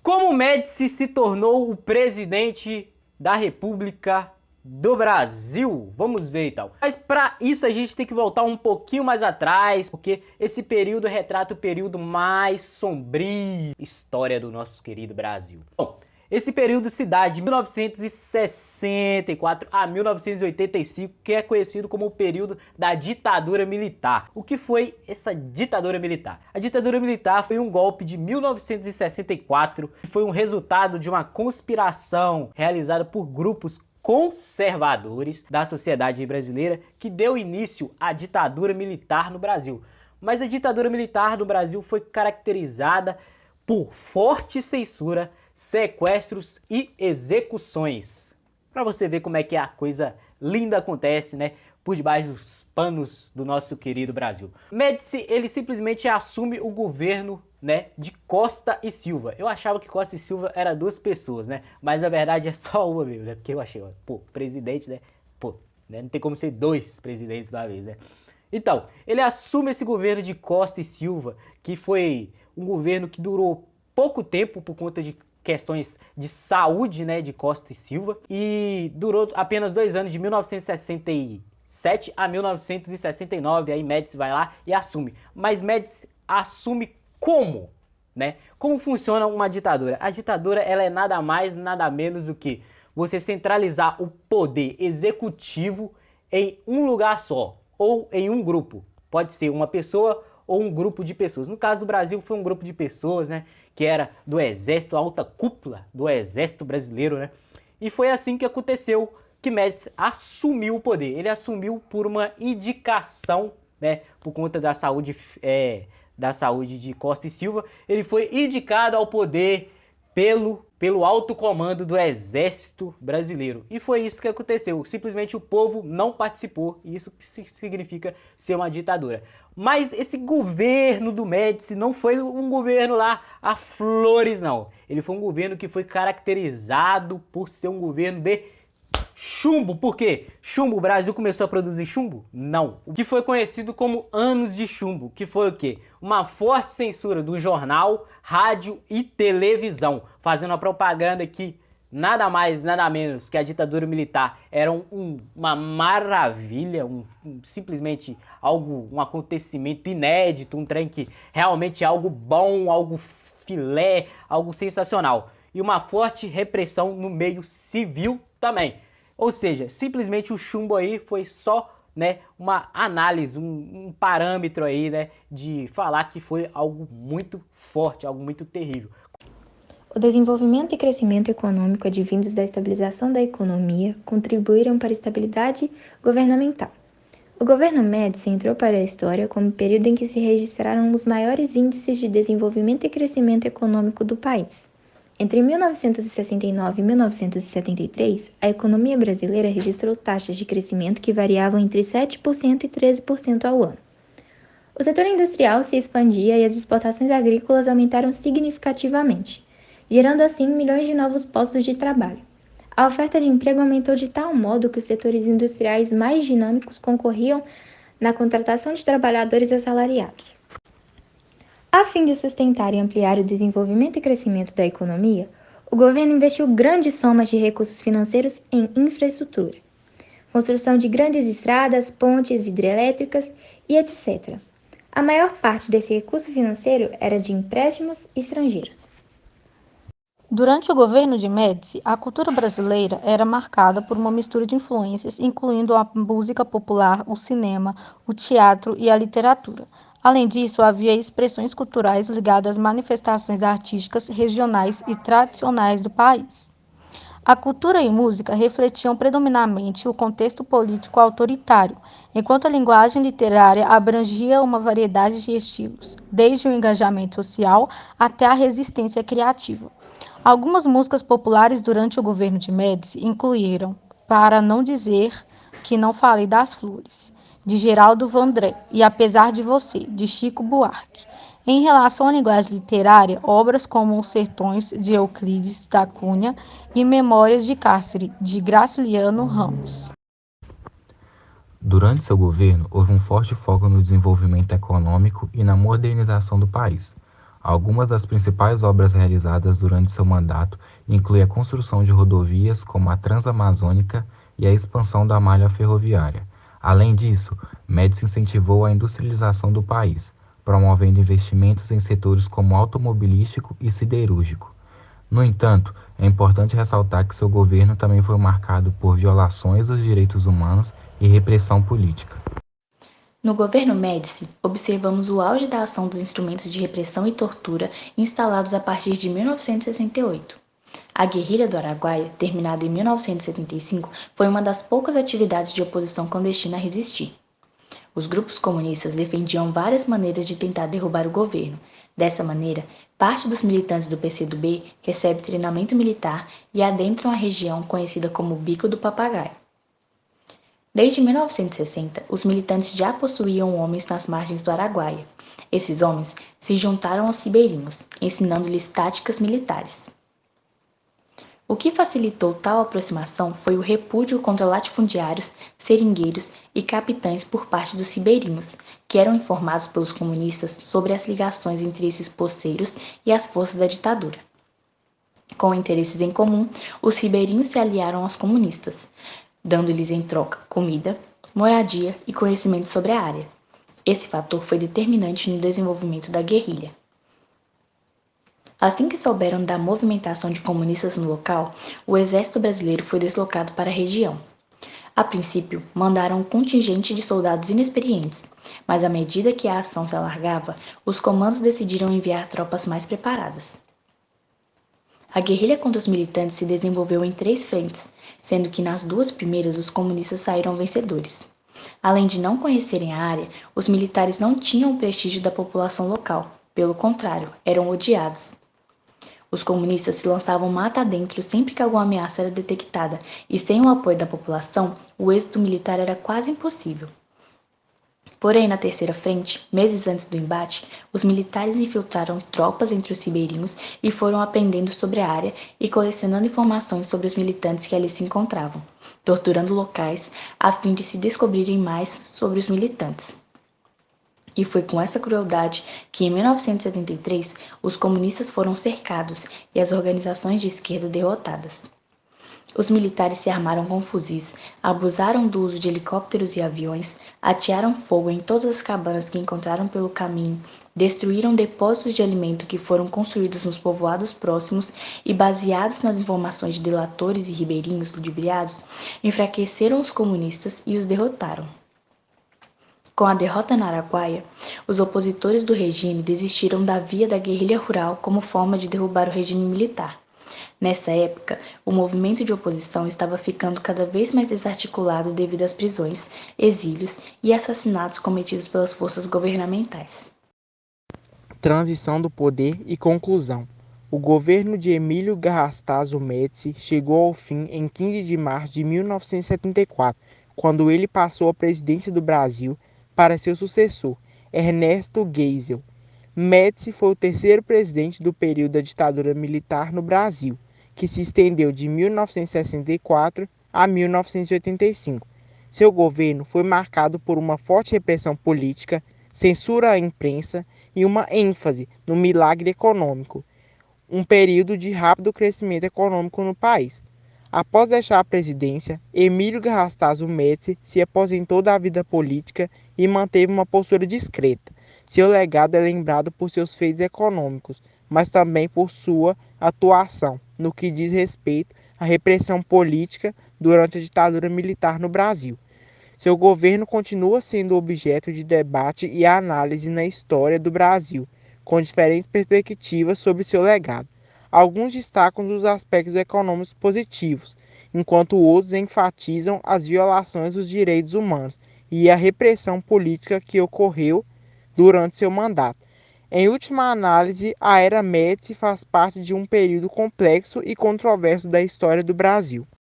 Como Médici se tornou o presidente da República do Brasil? Vamos ver então. Mas para isso a gente tem que voltar um pouquinho mais atrás, porque esse período retrata o período mais sombrio da história do nosso querido Brasil. Bom, esse período se dá de 1964 a 1985, que é conhecido como o período da ditadura militar. O que foi essa ditadura militar? A ditadura militar foi um golpe de 1964, que foi um resultado de uma conspiração realizada por grupos conservadores da sociedade brasileira que deu início à ditadura militar no Brasil. Mas a ditadura militar no Brasil foi caracterizada por forte censura, sequestros e execuções. Para você ver como é que a coisa linda acontece, né? Por debaixo dos panos do nosso querido Brasil. Médici, ele simplesmente assume o governo, né, de Costa e Silva. Eu achava que Costa e Silva eram duas pessoas, né? Mas na verdade é só uma mesmo, né? Porque eu achei, pô, presidente, né? Pô, né? Não tem como ser dois presidentes de uma vez, né? Então, ele assume esse governo de Costa e Silva, que foi um governo que durou pouco tempo por conta de questões de saúde, né, de Costa e Silva, e durou apenas 2 anos, de 1967 a 1969, aí Médici vai lá e assume. Mas Médici assume como, né? Como funciona uma ditadura? A ditadura, ela é nada mais, nada menos do que você centralizar o poder executivo em um lugar só, ou em um grupo. Pode ser uma pessoa ou um grupo de pessoas. No caso do Brasil foi um grupo de pessoas, né, que era do exército, a alta cúpula do exército brasileiro, né? E foi assim que aconteceu, que Médici assumiu o poder. Ele assumiu por uma indicação, né, por conta da saúde de Costa e Silva. Ele foi indicado ao poder pelo alto comando do exército brasileiro. E foi isso que aconteceu. Simplesmente o povo não participou. E isso significa ser uma ditadura. Mas esse governo do Médici não foi um governo lá a flores, não. Ele foi um governo que foi caracterizado por ser um governo de chumbo. Por quê? Chumbo, o Brasil começou a produzir chumbo? Não. O que foi conhecido como anos de chumbo, que foi o quê? Uma forte censura do jornal, rádio e televisão, fazendo a propaganda que nada mais, nada menos que a ditadura militar era uma maravilha, simplesmente algo, um acontecimento inédito, um trem que realmente é algo bom, algo filé, algo sensacional. E uma forte repressão no meio civil também. Ou seja, simplesmente o chumbo aí foi só, né, uma análise, um parâmetro aí, né, de falar que foi algo muito forte, algo muito terrível. O desenvolvimento e crescimento econômico advindos da estabilização da economia contribuíram para a estabilidade governamental. O governo Médici entrou para a história como o período em que se registraram os maiores índices de desenvolvimento e crescimento econômico do país. Entre 1969 e 1973, a economia brasileira registrou taxas de crescimento que variavam entre 7% e 13% ao ano. O setor industrial se expandia e as exportações agrícolas aumentaram significativamente, gerando assim milhões de novos postos de trabalho. A oferta de emprego aumentou de tal modo que os setores industriais mais dinâmicos concorriam na contratação de trabalhadores assalariados. A fim de sustentar e ampliar o desenvolvimento e crescimento da economia, o governo investiu grandes somas de recursos financeiros em infraestrutura, construção de grandes estradas, pontes hidrelétricas e etc. A maior parte desse recurso financeiro era de empréstimos estrangeiros. Durante o governo de Médici, a cultura brasileira era marcada por uma mistura de influências, incluindo a música popular, o cinema, o teatro e a literatura. Além disso, havia expressões culturais ligadas às manifestações artísticas regionais e tradicionais do país. A cultura e música refletiam predominantemente o contexto político autoritário, enquanto a linguagem literária abrangia uma variedade de estilos, desde o engajamento social até a resistência criativa. Algumas músicas populares durante o governo de Médici incluíram Para Não Dizer Que Não Falei das Flores, de Geraldo Vandré, e Apesar de Você, de Chico Buarque. Em relação à linguagem literária, obras como Os Sertões, de Euclides da Cunha, e Memórias de Cárcere, de Graciliano Ramos. Durante seu governo, houve um forte foco no desenvolvimento econômico e na modernização do país. Algumas das principais obras realizadas durante seu mandato incluem a construção de rodovias como a Transamazônica e a expansão da malha ferroviária. Além disso, Médici incentivou a industrialização do país, promovendo investimentos em setores como automobilístico e siderúrgico. No entanto, é importante ressaltar que seu governo também foi marcado por violações dos direitos humanos e repressão política. No governo Médici, observamos o auge da ação dos instrumentos de repressão e tortura instalados a partir de 1968. A guerrilha do Araguaia, terminada em 1975, foi uma das poucas atividades de oposição clandestina a resistir. Os grupos comunistas defendiam várias maneiras de tentar derrubar o governo. Dessa maneira, parte dos militantes do PCdoB recebe treinamento militar e adentram a região conhecida como Bico do Papagaio. Desde 1960, os militantes já possuíam homens nas margens do Araguaia. Esses homens se juntaram aos ribeirinhos, ensinando-lhes táticas militares. O que facilitou tal aproximação foi o repúdio contra latifundiários, seringueiros e capitães por parte dos ribeirinhos, que eram informados pelos comunistas sobre as ligações entre esses poceiros e as forças da ditadura. Com interesses em comum, os ribeirinhos se aliaram aos comunistas, dando-lhes em troca comida, moradia e conhecimento sobre a área. Esse fator foi determinante no desenvolvimento da guerrilha. Assim que souberam da movimentação de comunistas no local, o exército brasileiro foi deslocado para a região. A princípio, mandaram um contingente de soldados inexperientes, mas à medida que a ação se alargava, os comandos decidiram enviar tropas mais preparadas. A guerrilha contra os militantes se desenvolveu em 3 frentes, sendo que nas 2 primeiras os comunistas saíram vencedores. Além de não conhecerem a área, os militares não tinham o prestígio da população local, pelo contrário, eram odiados. Os comunistas se lançavam mata adentro sempre que alguma ameaça era detectada, e sem o apoio da população, o êxito militar era quase impossível. Porém, na terceira frente, meses antes do embate, os militares infiltraram tropas entre os ribeirinhos e foram aprendendo sobre a área e colecionando informações sobre os militantes que ali se encontravam, torturando locais a fim de se descobrirem mais sobre os militantes. E foi com essa crueldade que, em 1973, os comunistas foram cercados e as organizações de esquerda derrotadas. Os militares se armaram com fuzis, abusaram do uso de helicópteros e aviões, atearam fogo em todas as cabanas que encontraram pelo caminho, destruíram depósitos de alimento que foram construídos nos povoados próximos e, baseados nas informações de delatores e ribeirinhos ludibriados, enfraqueceram os comunistas e os derrotaram. Com a derrota na Araguaia, os opositores do regime desistiram da via da guerrilha rural como forma de derrubar o regime militar. Nessa época, o movimento de oposição estava ficando cada vez mais desarticulado devido às prisões, exílios e assassinatos cometidos pelas forças governamentais. Transição do poder e conclusão. O governo de Emílio Garrastazu Médici chegou ao fim em 15 de março de 1974, quando ele passou a presidência do Brasil para seu sucessor, Ernesto Geisel. Médici foi o terceiro presidente do período da ditadura militar no Brasil, que se estendeu de 1964 a 1985. Seu governo foi marcado por uma forte repressão política, censura à imprensa e uma ênfase no milagre econômico, um período de rápido crescimento econômico no país. Após deixar a presidência, Emílio Garrastazu Médici se aposentou da vida política e manteve uma postura discreta. Seu legado é lembrado por seus feitos econômicos, mas também por sua atuação no que diz respeito à repressão política durante a ditadura militar no Brasil. Seu governo continua sendo objeto de debate e análise na história do Brasil, com diferentes perspectivas sobre seu legado. Alguns destacam os aspectos econômicos positivos, enquanto outros enfatizam as violações dos direitos humanos e a repressão política que ocorreu durante seu mandato. Em última análise, a era Médici faz parte de um período complexo e controverso da história do Brasil.